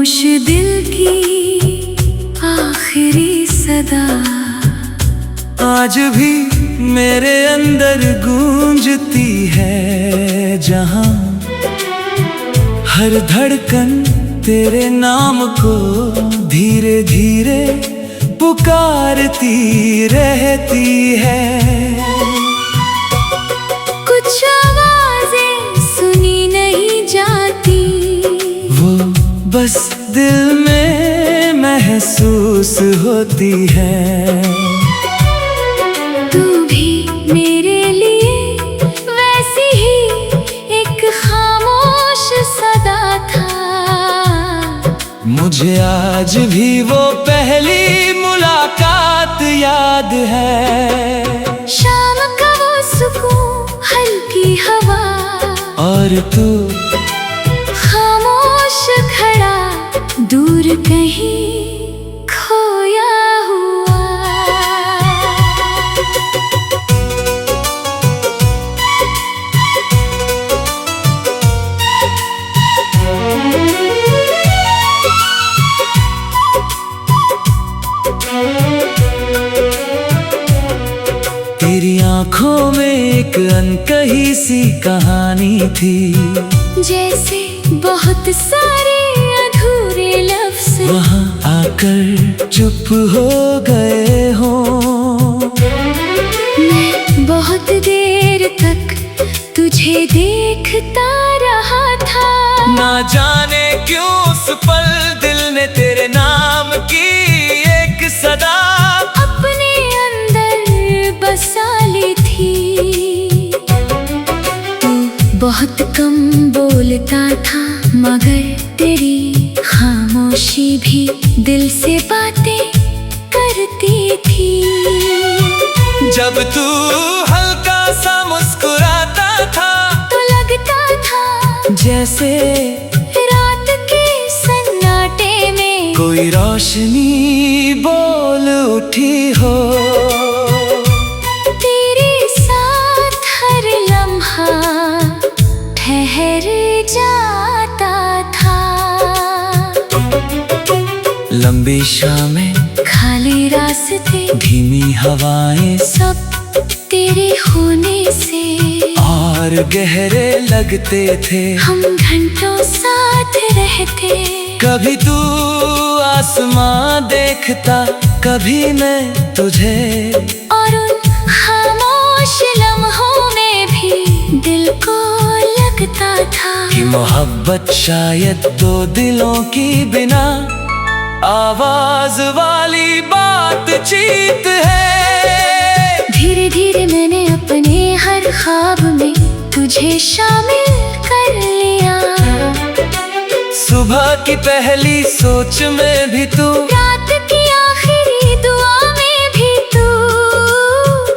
खामोश दिल की आखिरी सदा आज भी मेरे अंदर गूंजती है, जहां हर धड़कन तेरे नाम को धीरे धीरे पुकारती रहती है। कुछ आवाजें सुनी नहीं जाती, वो बस दिल में महसूस होती है। तू भी मेरे लिए वैसी ही एक खामोश सदा था। मुझे आज भी वो पहली मुलाकात याद है। शाम का वो सुकून, हल्की हवा, और तू खामोश खड़ा दूर कहीं खोया हुआ। तेरी आंखों में एक अनकही सी कहानी थी, जैसे बहुत सारे अधूरे लफ्ज़ वहाँ आकर चुप हो गए हो। मैं बहुत देर तक तुझे देखता रहा था। ना जाने क्यों उस पल दिल ने तेरे नाम की एक सदा अपने अंदर बसा ली थी। तू बहुत कम बोलता था, मगर तेरी खामोशी भी दिल से बातें करती थी। जब तू हल्का सा मुस्कुराता था, तो लगता था जैसे रात के सन्नाटे में कोई रोशनी बोल उठी हो। तेरे साथ हर लम्हा ठहर जाता था। लंबी शामें, खाली रास्ते, धीमी हवाएं, सब तेरे होने से और गहरे लगते थे। हम घंटों साथ रहते। कभी तू आसमां देखता, कभी मैं तुझे, और उन खामोश लम्हों में भी दिल को लगता था कि मोहब्बत शायद दो दिलों की बिना आवाज वाली बातचीत है। धीरे धीरे मैंने अपने हर ख्वाब में तुझे शामिल कर लिया। सुबह की पहली सोच में भी तू, रात की आखिरी दुआ में भी तू,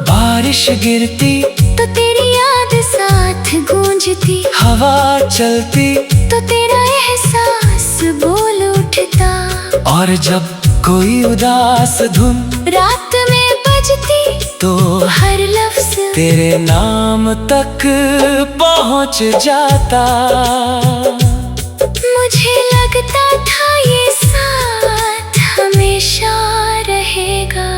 बारिश गिरती तो तेरी याद साथ गूंजती, हवा चलती तो तेरा एहसास बोल उठता। और जब कोई उदास धुन रात में बजती, तो हर लफ्ज तेरे नाम तक पहुंच जाता। मुझे लगता था ये साथ हमेशा रहेगा,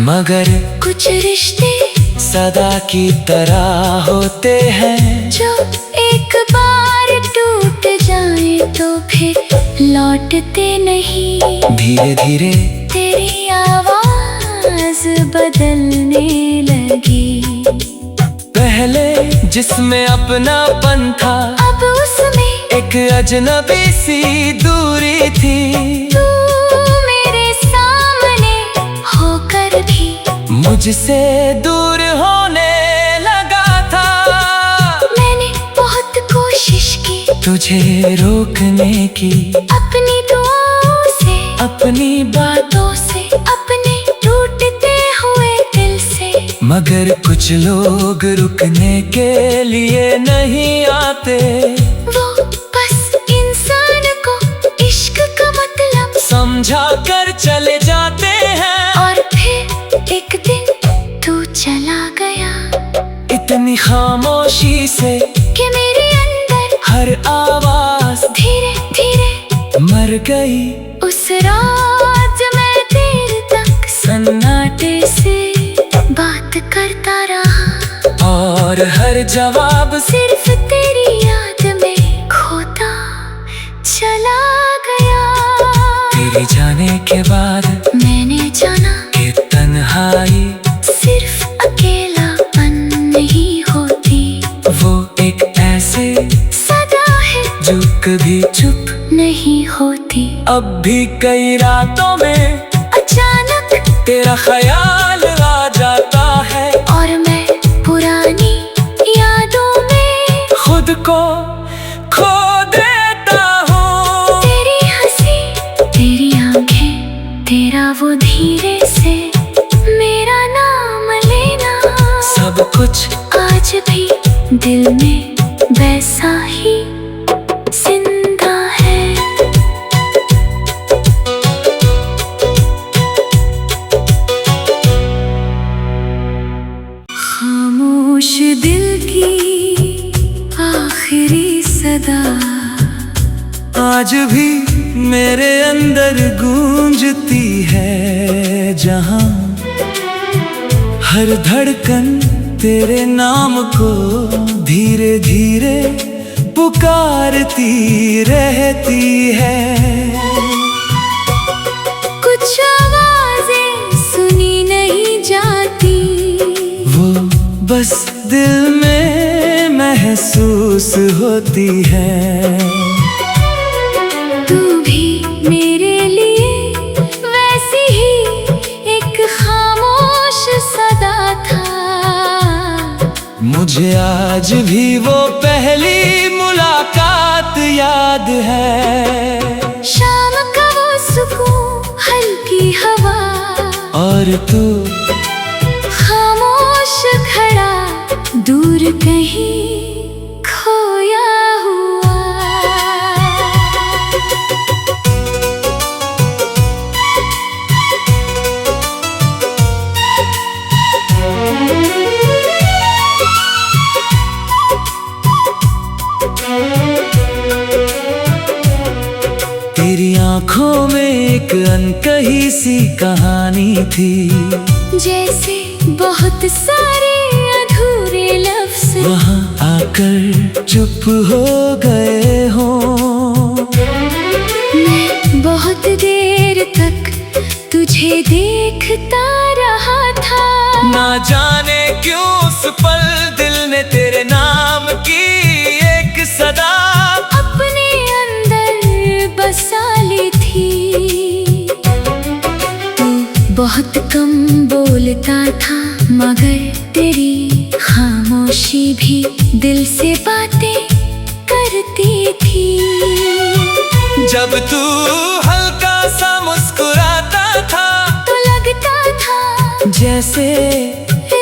मगर कुछ रिश्ते सदा की तरह होते हैं, जो एक बार टूट जाए तो फिर लौटते नहीं। धीरे धीरे तेरी आवाज बदलने लगी। पहले जिसमें अपनापन था, अब उसमें एक अजनबी सी दूरी थी। तू मेरे सामने होकर भी मुझसे दूर होने लगा था। मैंने बहुत कोशिश की तुझे रोकने की, अपनी दुआओं से, अपनी बातों से, अपने टूटते हुए दिल से। मगर कुछ लोग रुकने के लिए नहीं आते। वो बस इंसान को इश्क का मतलब समझा कर चले जाते हैं। और फिर एक दिन तू चला गया, इतनी खामोशी से कि मेरे अंदर हर आवाज धीरे धीरे मर गई उस रात मैं देर तक सन्नाटे से बात करता रहा, और हर जवाब सिर्फ तेरी याद में खोता चला गया। तेरे जाने के बाद मैंने जाना कि तन्हाई सिर्फ अकेलापन नहीं होती, वो एक ऐसे सदा है जो कभी चुप नहीं होती। अब भी कई रातों में अचानक तेरा ख्याल आ जाता है, और मैं पुरानी यादों में खुद को खो देता हूँ। तेरी हंसी, तेरी आंखें, तेरा वो धीरे से मेरा नाम लेना, सब कुछ आज भी दिल में वैसा ही जिंदा है। खामोश दिल की आखिरी सदा आज भी मेरे अंदर गूंजती है, जहां हर धड़कन तेरे नाम को धीरे धीरे पुकारती रहती है। कुछ आवाजें सुनी नहीं जाती, वो बस दिल में महसूस होती है। तू भी मेरे लिए वैसी ही एक खामोश सदा था। मुझे आज भी वो पहली मुलाकात याद है, शाम का वो सुकून, हल्की हवा, और तू खामोश खड़ा दूर कहीं खोया हुआ। तेरी आंखों में एक अनकही सी कहानी थी, जैसे बहुत सारे अधूरे लफ्ज वहाँ आकर चुप हो गए हो। मैं बहुत देर तक तुझे देखता रहा था, ना जाने क्यों उस पल दिल ने तेरे नाम की एक सदा अपने अंदर बसा ली थी। तू बहुत कम बोलता था, मगर तेरी खामोशी भी दिल से बातें करती थी। जब तू हल्का सा मुस्कुराता था, तो लगता था जैसे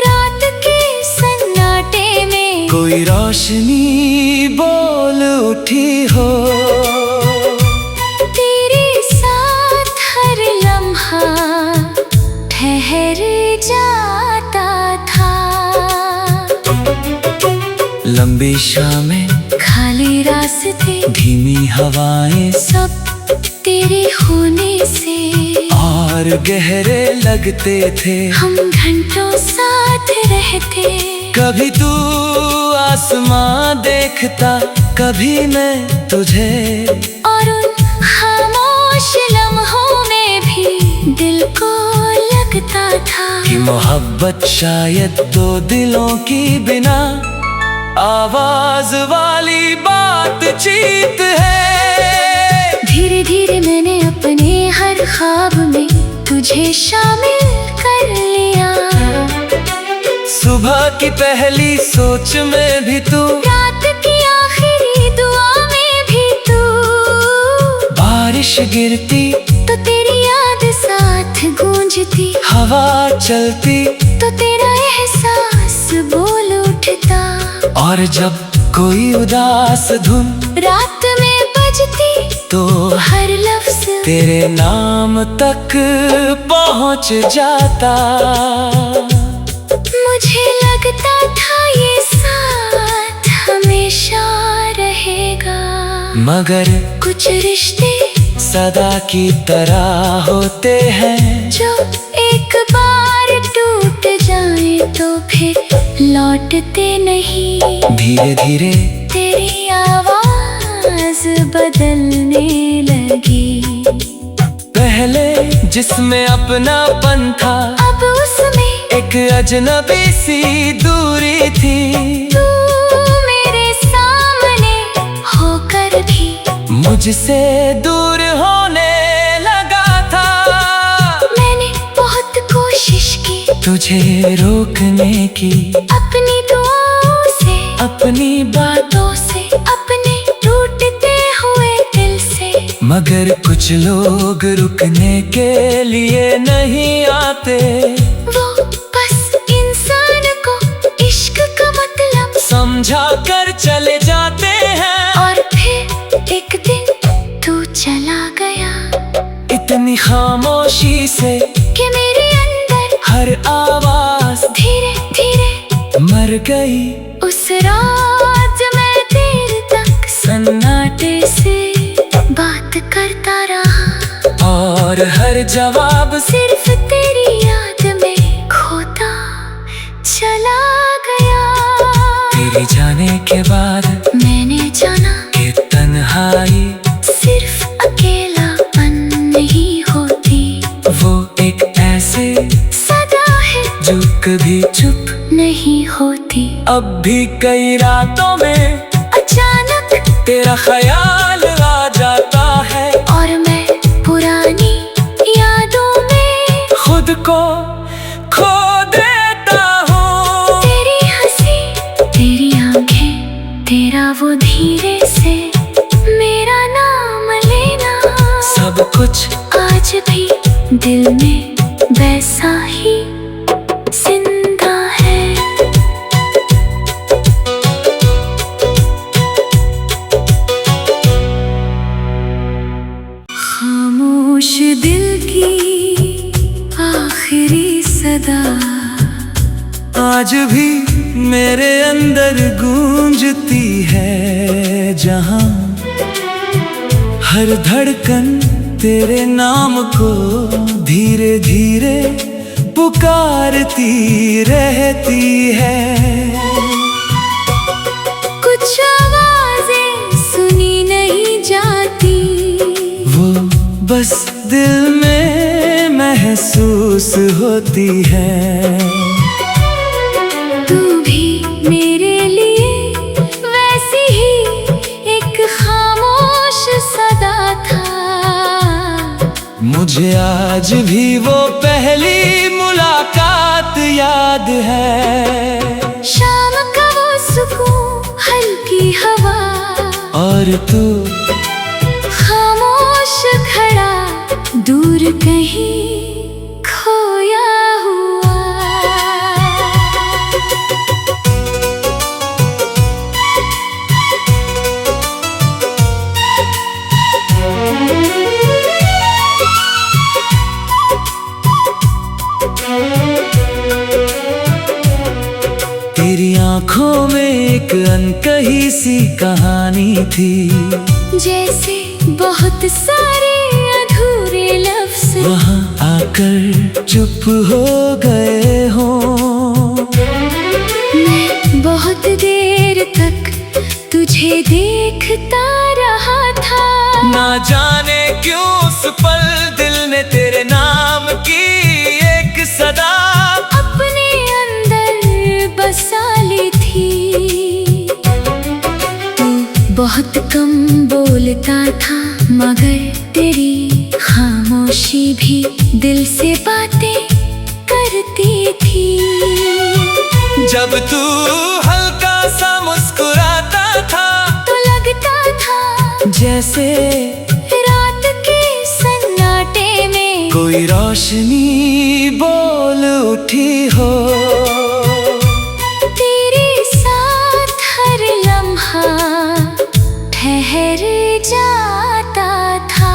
रात के सन्नाटे में कोई रोशनी बोल उठी हो। तेरे साथ हर लम्हा ठहर जाता था। लंबी शामें, खाली रास्ते, धीमी हवाएं, सब तेरे होने से और गहरे लगते थे। हम घंटों साथ रहते, कभी तू आसमां देखता, कभी मैं तुझे, और उन खामोश लम्हों में भी दिल को लगता था कि मोहब्बत शायद दो दिलों की बिना आवाज वाली बातचीत है। धीरे धीरे मैंने अपने हर ख्वाब में तुझे शामिल कर लिया। सुबह की पहली सोच में भी तू, रात की आखिरी दुआ में भी तू, बारिश गिरती तो तेरी याद साथ गूंजती, हवा चलती तो तेरा एहसास बोल उठता। और जब कोई उदास धुन रात में बजती, तो हर लफ्ज तेरे नाम तक पहुंच जाता। मुझे लगता था ये साथ हमेशा रहेगा, मगर कुछ रिश्ते सदा की तरह होते हैं, जो एक बार टूट जाए तो फिर लौटते नहीं। धीरे धीरे तेरी आवाज बदलने लगी। पहले जिसमें अपनापन था, अब उसमें एक अजनबी सी दूरी थी। तू मेरे सामने होकर भी मुझसे दूर होने लगा था। मैंने बहुत कोशिश की तुझे रोकने की, अपनी दुआओं से, अपनी बातों से, अपने टूटते हुए दिल से। मगर कुछ लोग रुकने के लिए नहीं आते। वो बस इंसान को इश्क का मतलब समझा कर चले जाते हैं। और फिर एक दिन तू चला गया, इतनी खामोशी से कि मेरे अंदर हर आवाज धीरे धीरे मर गई। उस रात मैं देर तक सन्नाटे से बात करता रहा, और हर जवाब सिर्फ तेरी याद में खोता चला गया। तेरे जाने के बाद मैंने जाना कि तन्हाई सिर्फ अकेलापन नहीं होती, वो एक ऐसे सदा है जो कभी चुप नहीं होती। अब भी कई रातों में अचानक तेरा ख्याल आ जाता है, और मैं पुरानी यादों में खुद को खो देता हूँ। तेरी हंसी, तेरी आंखें, तेरा वो धीरे से मेरा नाम लेना, सब कुछ आज भी दिल में वैसा ही जिंदा है। खामोश दिल की आखिरी सदा आज भी मेरे अंदर गूंजती है, जहां हर धड़कन तेरे नाम को धीरे धीरे पुकारती रहती है। कुछ आवाजें सुनी नहीं जाती, वो बस दिल में महसूस होती है। तू भी मेरे लिए वैसी ही एक खामोश सदा था। मुझे आज भी वो पहली मुलाकात याद है। शाम का वो सुकून, हल्की हवा, और तू खामोश खड़ा दूर कहीं खोया हुआ। तेरी आंखों में एक अनकही सी कहानी थी, जैसे बहुत सारे अधूरे लफ्ज वहाँ आकर चुप हो गए हो। मैं बहुत देर तक तुझे देखता रहा था। ना जाने क्यों उस पल दिल ने तेरे नाम की एक सदा अपने अंदर बसा ली थी। तू बहुत कम बोलता था, मगर तेरी खामोशी भी दिल से बातें करती थी। जब तू हल्का सा मुस्कुराता था, तो लगता था जैसे रात के सन्नाटे में कोई रोशनी बोल उठी हो। तेरे साथ हर लम्हा ठहर जाता था।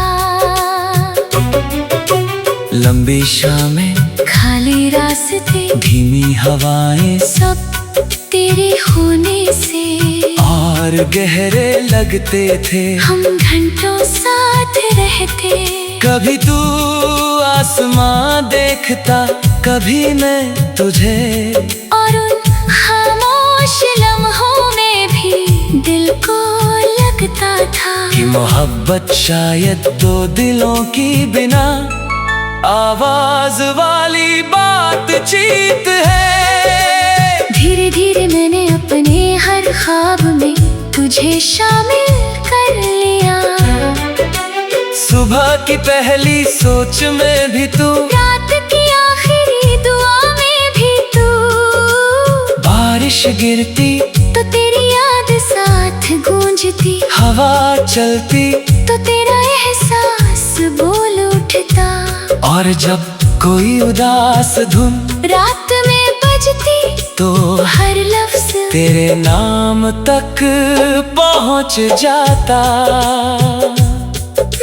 लंबी शामें, खाली रास्ते, धीमी हवाएं, सब तेरे होने से और गहरे लगते थे। हम घंटों साथ रहते। कभी तू आसमां देखता, कभी मैं तुझे। और उन खामोश लम्हों में भी दिल को लगता था कि मोहब्बत शायद दो दिलों की बिना आवाज वाली बातचीत है। धीरे धीरे मैंने अपने हर ख्वाब में तुझे शामिल कर लिया। सुबह की पहली सोच में भी तू, रात की आखिरी दुआ में भी तू। बारिश गिरती तो तेरी याद साथ गूंजती। हवा चलती तो तेरा एहसास बोल उठता। और जब कोई उदास धुन रात में बजती तो हर लफ्ज तेरे नाम तक पहुंच जाता।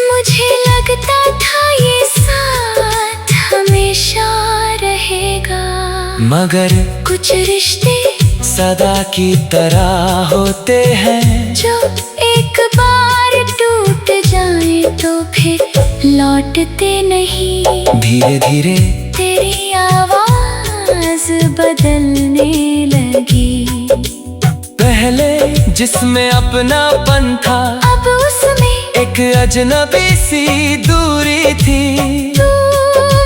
मुझे लगता था ये साथ हमेशा रहेगा। मगर कुछ रिश्ते सदा की तरह होते हैं, जो एक बार टूट जाए तो फिर लौटते नहीं। धीरे धीरे तेरी आवाज बदलने लगी। पहले जिसमें अपनापन था, अब उसमें एक अजनबी सी दूरी थी। तू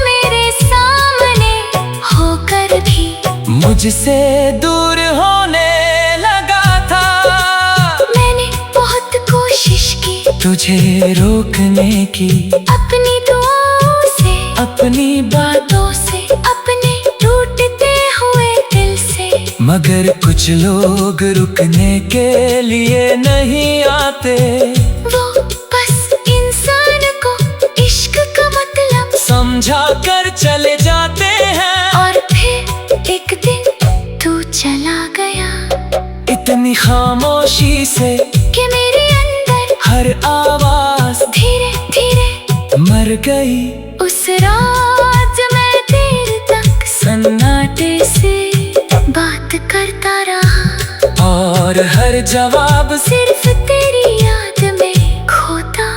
मेरे सामने होकर भी मुझसे दूर होने लगा था। मैंने बहुत कोशिश की तुझे रोकने की, अपनी दुआओं से, अपनी बातों से, अपने टूटते हुए दिल से। मगर कुछ लोग रुकने के लिए नहीं आते। वो बस इंसान को इश्क का मतलब समझा कर चले जाते हैं। और फिर एक दिन तू चला गया। इतनी खामोशी से कि मेरे अंदर हर आवाज धीरे धीरे मर गई। उस रात मैं देर तक सन्नाटे से बात करता रहा। और हर जवाब सिर्फ तेरी याद में खोता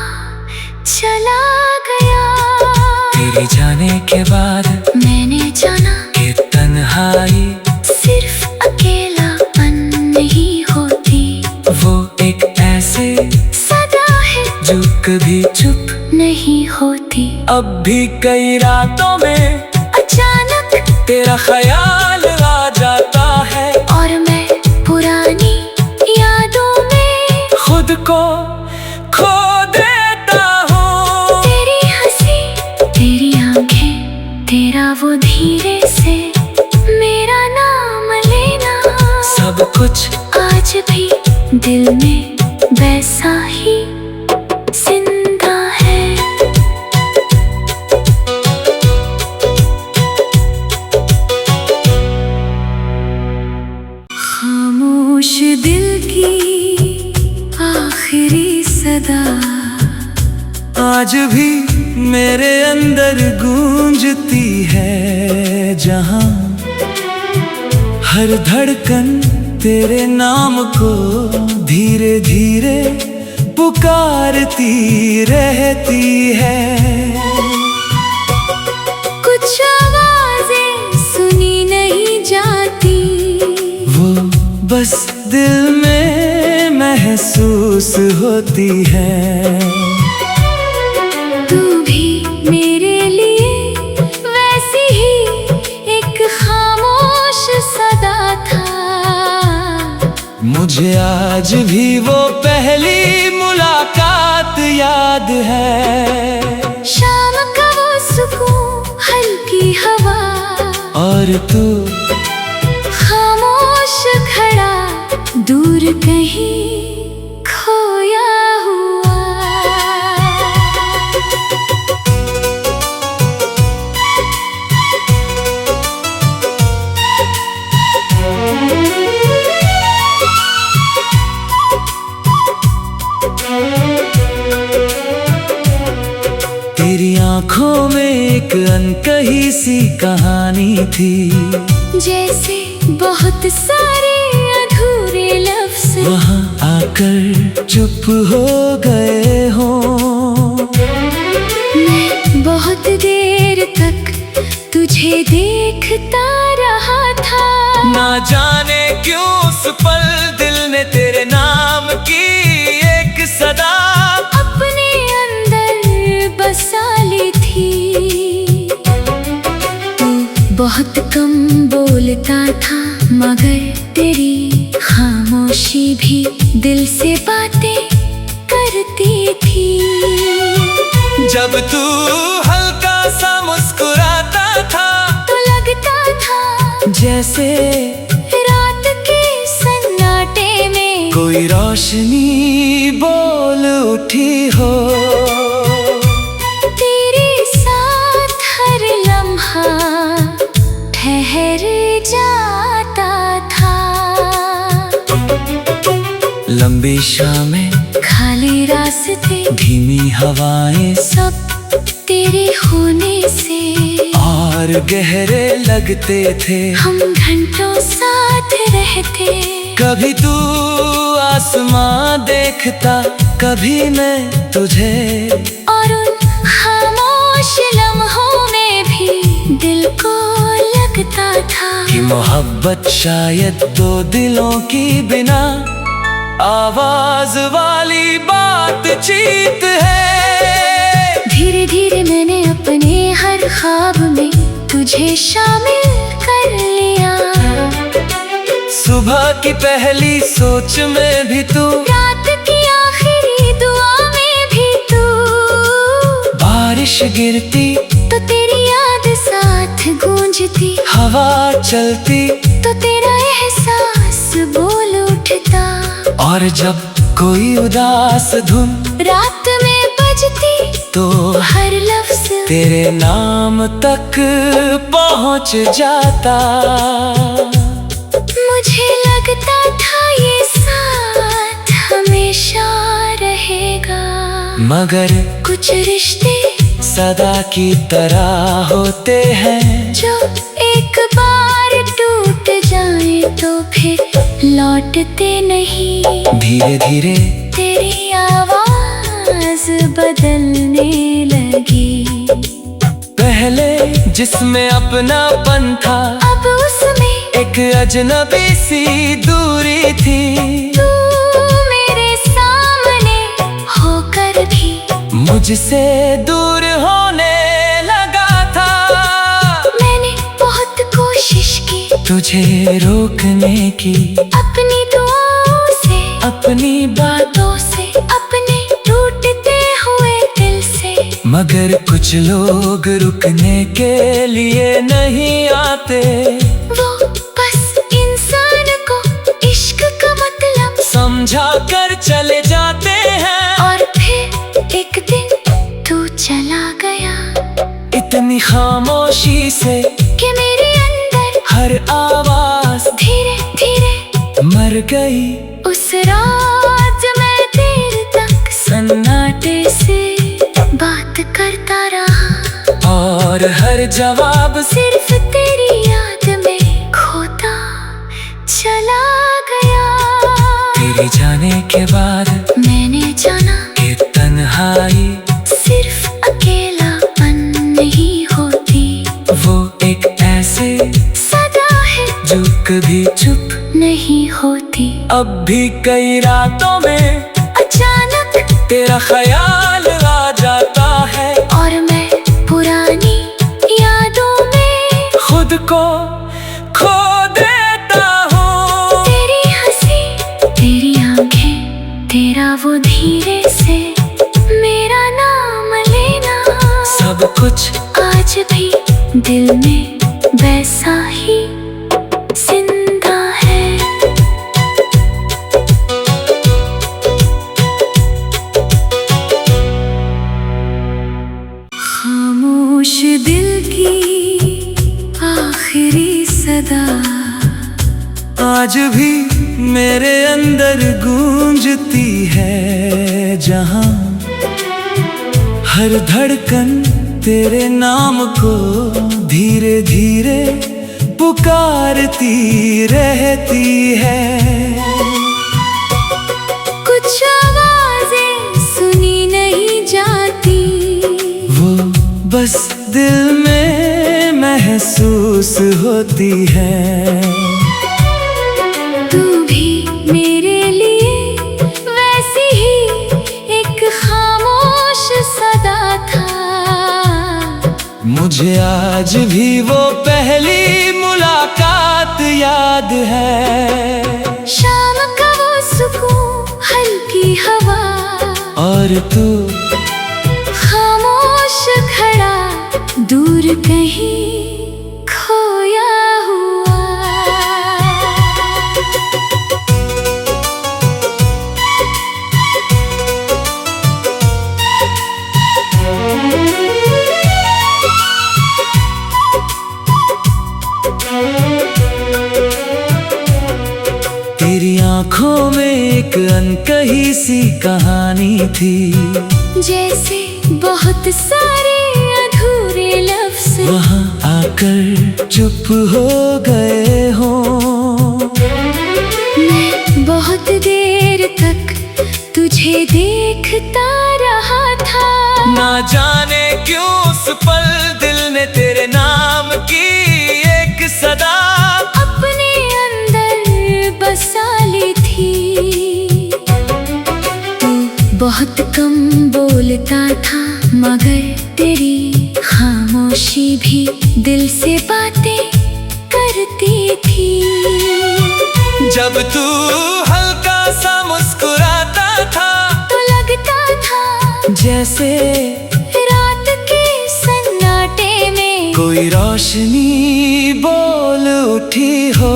चला गया। तेरे जाने के बाद मैंने जाना कि तन्हाई सिर्फ अकेलापन नहीं होती। वो एक ऐसे सदा है जो कभी चुप नहीं होती। अब भी कई रातों में अचानक तेरा ख्याल आ जाता है। और मैं पुरानी यादों में खुद को खो देता हूँ। तेरी हंसी, तेरी आंखें, तेरा वो धीरे से मेरा नाम लेना। सब कुछ आज भी दिल में वैसा ही जिंदा है। खामोश दिल की आखिरी सदा आज भी मेरे अंदर गूंजती है, जहां हर धड़कन तेरे नाम को धीरे धीरे पुकारती रहती है। कुछ आवाजें सुनी नहीं जाती। वो बस दिल में महसूस होती है। तू भी मेरे लिए वैसी ही एक खामोश सदा था। मुझे आज भी वो पहली मुलाकात याद है। शाम का वो सुकून, हल्की हवा, और तू खामोश खड़ा दूर कहीं खोया हुआ। तेरी आंखों में एक अनकही सी कहानी थी। जैसे बहुत सारे वहाँ आकर चुप हो गए हो। मैं बहुत देर तक तुझे देखता रहा था। ना जाने क्यों उस पल दिल ने तेरे नाम की एक सदा अपने अंदर बसा ली थी। तू बहुत कम बोलता था, मगर तेरी खामोशी भी दिल से बातें करती थी। जब तू हल्का सा मुस्कुराता था तो लगता था जैसे रात के सन्नाटे में कोई रोशनी बोल उठी हो। तेरे साथ हर लम्हा ठहर जाता था। लंबी शामें, खाली रास्ते, धीमी हवाएं, सब तेरे होने से और गहरे लगते थे। हम घंटों साथ रहते। कभी तू आसमां देखता, कभी मैं तुझे। और उन खामोश लम्हों में भी दिल को लगता था कि मोहब्बत शायद दो दिलों की बिना आवाज वाली बातचीत है। धीरे धीरे मैंने अपने हर ख्वाब में तुझे शामिल कर लिया। सुबह की पहली सोच में भी तू, रात की आखिरी दुआ में भी तू। बारिश गिरती तो तेरी याद साथ गूंजती, हवा चलती तो तेरा एहसास बोल उठता। और जब कोई उदास धुन रात में बजती तो हर लफ्ज तेरे नाम तक पहुंच जाता। मुझे लगता था ये साथ हमेशा रहेगा, मगर कुछ रिश्ते सदा की तरह होते हैं। जो एक बार टूट जाए तो फिर लौटते नहीं। धीरे धीरे तेरी आवाज बदलने लगी। पहले जिसमें अपनापन था, अब उसमें एक अजनबी सी दूरी थी। तू मेरे सामने होकर भी मुझसे दूर होने लगा था। मैंने बहुत कोशिश की तुझे रोकने की, अपनी दुआओं से, अपनी बातों से, अपने टूटते हुए दिल से। मगर कुछ लोग रुकने के लिए नहीं आते। वो बस इंसान को इश्क का मतलब समझा कर चले जाते हैं। और फिर एक दिन तू चला गया, इतनी खामोशी से कि मेरे अंदर हर आवाज धीरे धीरे मर गई। उस रात मैं देर तक सन्नाटे से बात करता रहा, और हर जवाब सिर्फ तेरी याद में खोता चला गया। तेरे जाने के बाद मैंने जाना कि तन्हाई सिर्फ अकेलापन नहीं होती, वो एक ऐसे सदा है जो कभी चुप नहीं होती। अब भी कई रातों में अचानक तेरा ख्याल आ जाता है, और मैं पुरानी यादों में खुद को खो देता हूँ। तेरी हंसी, तेरी आंखें, तेरा वो धीरे से मेरा नाम लेना, सब कुछ आज भी दिल में वैसा ही जिंदा है। खामोश दिल की आखिरी सदा आज भी मेरे अंदर गूंजती है, जहां हर धड़कन तेरे नाम को धीरे धीरे पुकारती रहती है। कुछ आवाजें सुनी नहीं जाती, वो बस दिल में महसूस होती है। तू भी मेरे लिए वैसी ही एक खामोश सदा था। मुझे आज भी वो पहली मुलाकात याद है। शाम का वो सुकून, हल्की हवा, और तू खामोश खड़ा दूर कहीं खोया हुआ। तेरी आंखों में एक अनकही सी कहानी थी, जैसे बहुत सारे अधूरे लफ्ज़ वहाँ आकर चुप हो गए हो। मैं बहुत देर तक तुझे देखता रहा था। ना जाने क्यों उस पल दिल ने तेरे नाम की एक सदा अपने अंदर बसा ली थी। तू बहुत कम बोलता था, मगर तेरी खामोशी भी दिल से बातें करती थी। जब तू हल्का सा मुस्कुराता था, तो लगता था जैसे रात के सन्नाटे में कोई रोशनी बोल उठी हो।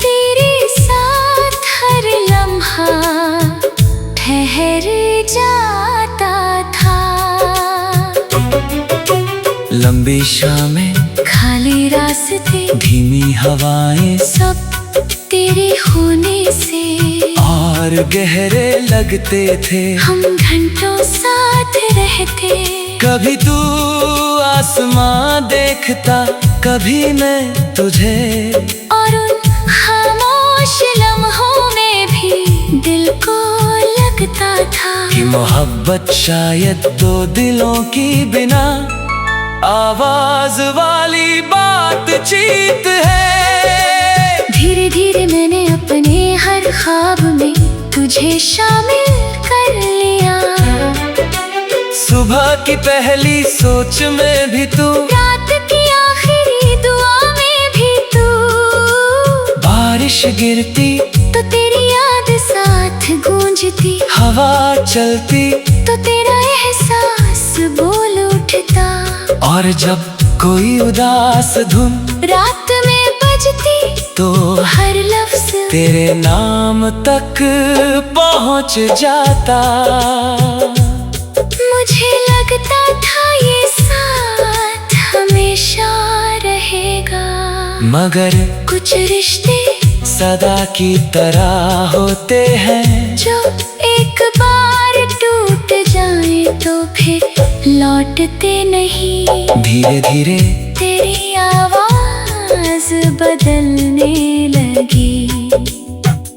तेरे साथ हर लम्हा ठहर जाता था। लंबी शामें, खाली रास्ते, धीमी हवाएं, सब तेरे होने से और गहरे लगते थे। हम घंटों साथ रहते। कभी तू आसमां देखता, कभी मैं तुझे, और उन खामोश लम्हों में भी दिल को लगता था कि मोहब्बत शायद दो दिलों की बिना आवाज वाली बातचीत है। धीरे धीरे मैंने अपने हर ख्वाब में तुझे शामिल कर लिया। सुबह की पहली सोच में भी तू, रात की आखिरी दुआ में भी तू, बारिश गिरती तो तेरी याद साथ गूंजती, हवा चलती तो तेरा एहसास बोल उठता। और जब कोई उदास धुन रात में बजती, तो हर लफ्ज तेरे नाम तक पहुंच जाता। मुझे लगता था ये साथ हमेशा रहेगा, मगर कुछ रिश्ते सदा की तरह होते हैं, जो एक बार टूट जाए तो फिर लौटते नहीं। धीरे धीरे तेरी आवाज बदलने लगी।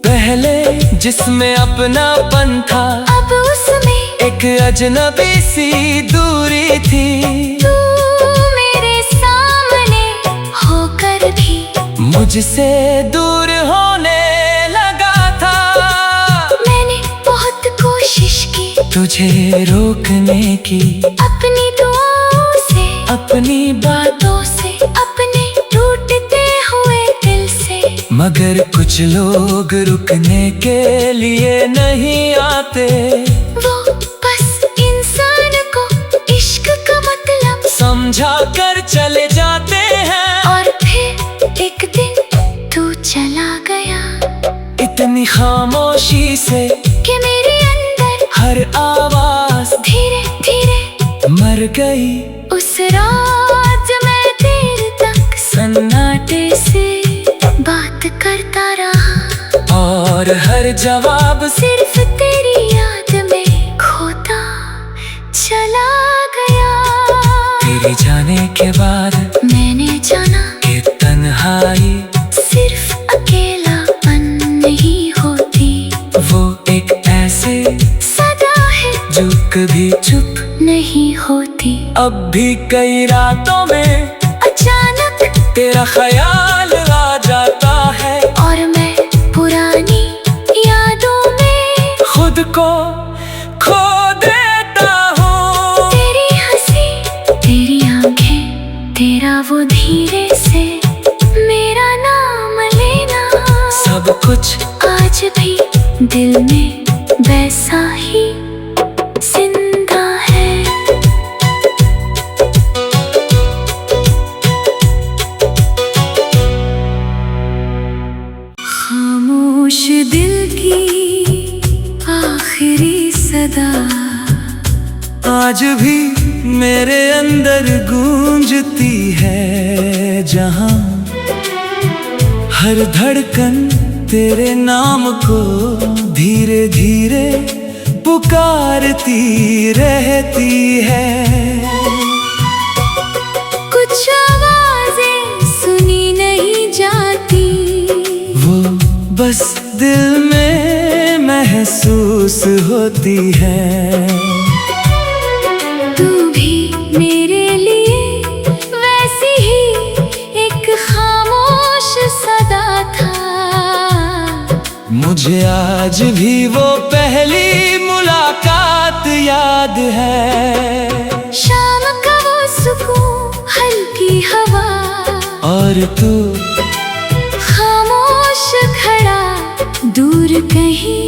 पहले जिसमें अपनापन था, अब उसमें एक अजनबी सी दूरी थी। तू मेरे सामने होकर भी मुझसे दूर होने लगा था। मैंने बहुत कोशिश की तुझे रोकने की, अपनी दुआओं से, अपनी बातों से, अपने टूटते हुए दिल से। मगर कुछ लोग रुकने के लिए नहीं आते। वो बस इंसान को इश्क का मतलब समझा कर चले जाते हैं। और फिर एक दिन तू चला गया, इतनी खामोशी से कि मेरे अंदर हर आवाज धीरे धीरे मर गई। उस रात मैं देर तक सन्नाटे से बात करता रहा, और हर जवाब सिर्फ तेरी याद में खोता चला गया। तेरे जाने के बाद मैंने जाना कि तन्हाई सिर्फ अकेलापन नहीं होती, कभी चुप नहीं होती। अब भी कई रातों में अचानक तेरा ख्याल आ जाता है, और मैं पुरानी यादों में खुद को खो देता हूँ। तेरी हंसी, तेरी आंखें, तेरा वो धीरे से मेरा नाम लेना, सब कुछ आज भी दिल में वैसा ही जिंदा है। खामोश दिल की आखिरी सदा आज भी मेरे अंदर गूंजती है, जहां हर धड़कन तेरे नाम को धीरे धीरे पुकारती रहती है। कुछ आवाजें सुनी नहीं जाती, वो बस दिल में महसूस होती है। तू भी मेरे लिए वैसी ही एक खामोश सदा था। मुझे आज भी वो पहली मुलाकात याद है। शाम का वो सुकून, हल्की हवा, और तू खामोश खड़ा दूर कहीं।